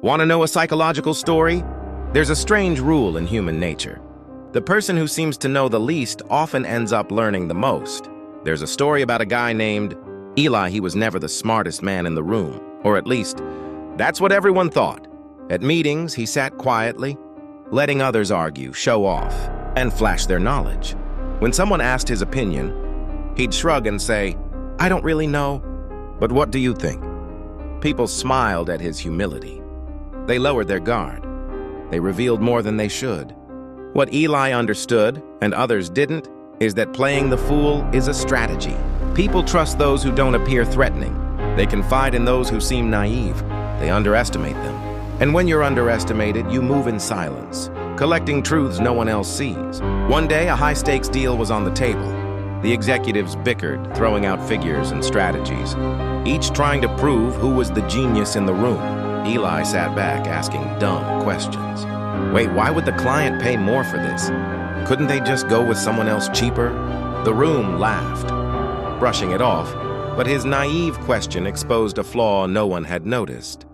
Want to know a psychological story? There's a strange rule in human nature. The person who seems to know the least often ends up learning the most. There's a story about a guy named Eli. He was never the smartest man in the room, or at least, that's what everyone thought. At meetings, he sat quietly, letting others argue, show off, and flash their knowledge. When someone asked his opinion, he'd shrug and say, "I don't really know, but what do you think?" People smiled at his humility. They lowered their guard. They revealed more than they should. What Eli understood, and others didn't, is that playing the fool is a strategy. People trust those who don't appear threatening. They confide in those who seem naive. They underestimate them. And when you're underestimated, you move in silence, collecting truths no one else sees. One day, a high-stakes deal was on the table. The executives bickered, throwing out figures and strategies, each trying to prove who was the genius in the room. Eli sat back, asking dumb questions. Wait, why would the client pay more for this? Couldn't they just go with someone else cheaper? The room laughed, brushing it off, but his naive question exposed a flaw no one had noticed.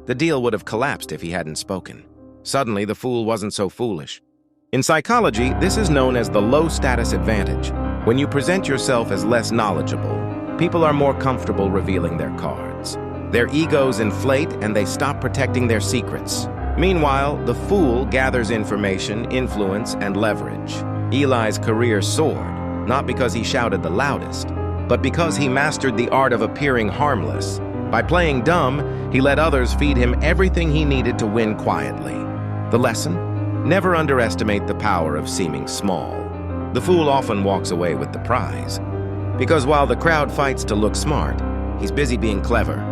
The deal would have collapsed if he hadn't spoken. Suddenly, the fool wasn't so foolish. In psychology, this is known as the low-status advantage. When you present yourself as less knowledgeable, people are more comfortable revealing their cards. Their egos inflate and they stop protecting their secrets. Meanwhile, the fool gathers information, influence, and leverage. Eli's career soared, not because he shouted the loudest, but because he mastered the art of appearing harmless. By playing dumb, he let others feed him everything he needed to win quietly. The lesson? Never underestimate the power of seeming small. The fool often walks away with the prize. Because while the crowd fights to look smart, he's busy being clever.